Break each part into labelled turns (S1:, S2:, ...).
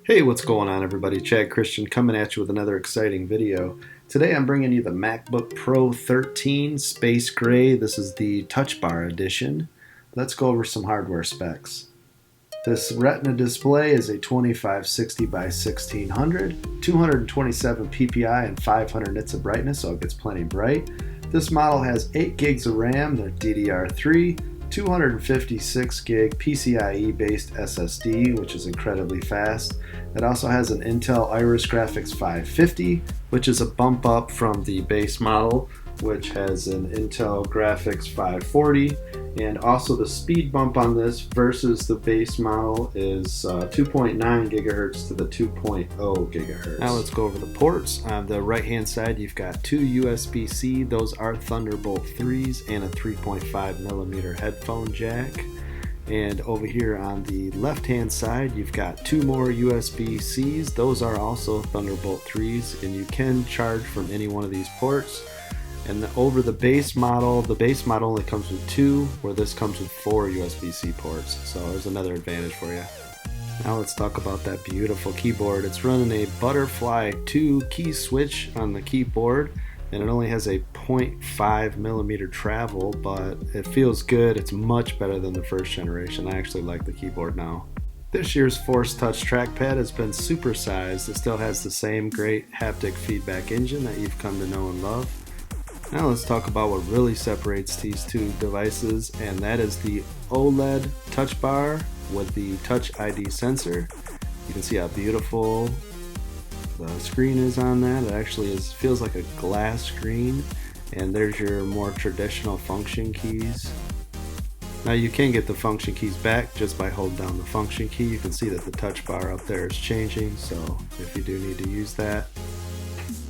S1: Hey, what's going on everybody? Chad Christian coming at you with another exciting video. Today I'm bringing you the MacBook Pro 13 Space Gray. This is the Touch Bar edition. Let's go over some hardware specs. This Retina display is a 2560 by 1600, 227 ppi and 500 nits of brightness, so it gets plenty bright. This model has 8 gigs of RAM, the DDR3, 256 gig PCIe based SSD, which is incredibly fast. It also has an Intel Iris Graphics 550, which is a bump up from the base model, which has an Intel Graphics 540, and also the speed bump on this versus the base model is 2.9 gigahertz to the 2.0 gigahertz. Now let's go over the ports. On the right hand side you've got two USB-C, those are Thunderbolt 3s, and a 3.5 millimeter headphone jack. And over here on the left hand side you've got two more USB-Cs, those are also Thunderbolt 3s, and you can charge from any one of these ports. And over the base model only comes with 2, where this comes with 4 USB-C ports, so there's another advantage for you. Now let's talk about that beautiful keyboard. It's running a Butterfly 2 key switch on the keyboard, and it only has a 0.5 millimeter travel, but it feels good. It's much better than the first generation. I actually like the keyboard now. This year's Force Touch trackpad has been supersized. It still has the same great haptic feedback engine that you've come to know and love. Now let's talk about what really separates these two devices, and that is the OLED touch bar with the Touch ID sensor. You can see how beautiful the screen is on that. It actually feels like a glass screen, and there's your more traditional function keys. Now you can get the function keys back just by holding down the function key. You can see that the touch bar up there is changing, so if you do need to use that.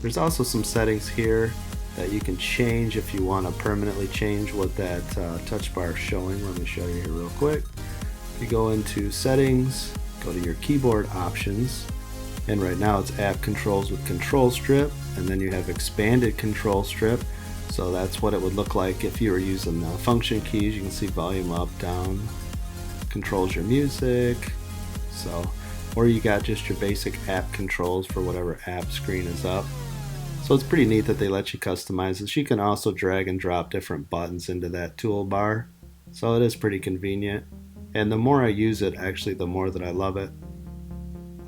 S1: There's also some settings here that you can change if you want to permanently change what that touch bar is showing. Let me show you here real quick. You go into settings, go to your keyboard options, and right now it's app controls with control strip, and then you have expanded control strip. So that's what it would look like if you were using the function keys. You can see volume up, down, controls your music, or you got just your basic app controls for whatever app screen is up. So it's pretty neat that they let you customize this. You can also drag and drop different buttons into that toolbar, so it is pretty convenient. And the more I use it, actually, the more that I love it.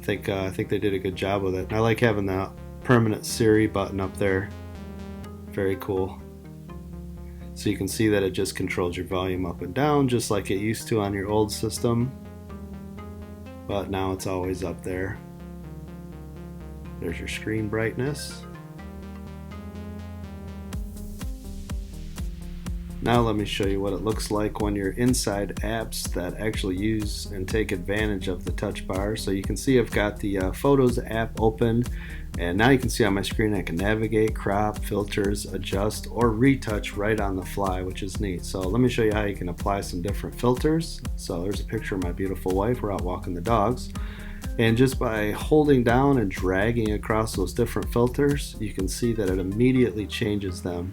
S1: I think they did a good job with it. And I like having the permanent Siri button up there. Very cool. So you can see that it just controls your volume up and down, just like it used to on your old system. But now it's always up there. There's your screen brightness. Now let me show you what it looks like when you're inside apps that actually use and take advantage of the touch bar. So you can see I've got the Photos app open, and now you can see on my screen I can navigate, crop, filters, adjust, or retouch right on the fly, which is neat. So let me show you how you can apply some different filters. So there's a picture of my beautiful wife. We're out walking the dogs. And just by holding down and dragging across those different filters, you can see that it immediately changes them,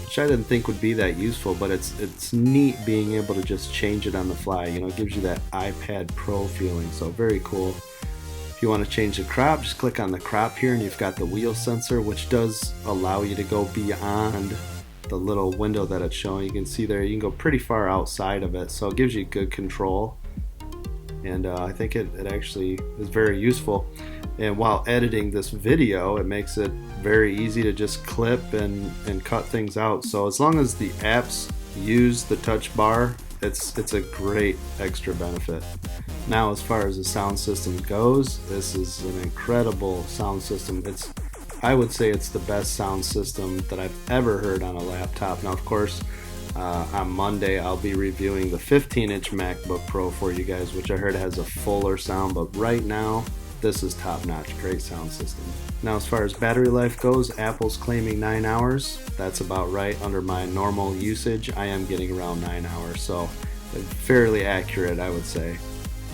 S1: which I didn't think would be that useful, but it's neat being able to just change it on the fly. You know, it gives you that iPad Pro feeling, so very cool. If you want to change the crop, just click on the crop here, and you've got the wheel sensor, which does allow you to go beyond the little window that it's showing. You can see there, you can go pretty far outside of it, so it gives you good control. And I think it actually is very useful. And while editing this video, it makes it very easy to just clip and cut things out. So as long as the apps use the touch bar, it's a great extra benefit. Now as far as the sound system goes, this is an incredible sound system. I would say it's the best sound system that I've ever heard on a laptop. Now of course, on Monday I'll be reviewing the 15-inch MacBook Pro for you guys, which I heard has a fuller sound, but right now this is top-notch, great sound system. Now as far as battery life goes, Apple's claiming 9 hours. That's about right. Under my normal usage, I am getting around 9 hours, so fairly accurate, I would say.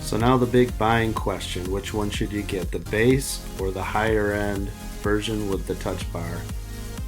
S1: So now the big buying question, which one should you get, the base or the higher end version with the touch bar?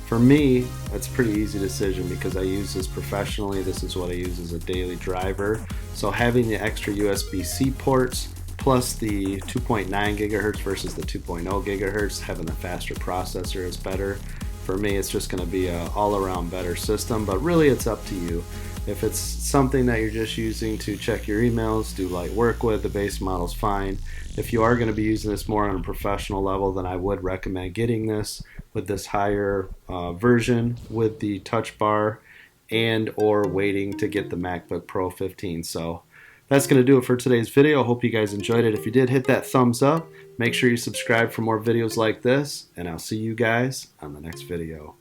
S1: For me, that's a pretty easy decision because I use this professionally. This is what I use as a daily driver. So having the extra USB-C ports plus the 2.9 gigahertz versus the 2.0 gigahertz. Having the faster processor is better. For me, it's just going to be an all-around better system, but really it's up to you. If it's something that you're just using to check your emails, do light work with, the base model's fine. If you are going to be using this more on a professional level, then I would recommend getting this with this higher version with the touch bar, and or waiting to get the MacBook Pro 15. So that's going to do it for today's video. I hope you guys enjoyed it. If you did, hit that thumbs up. Make sure you subscribe for more videos like this, and I'll see you guys on the next video.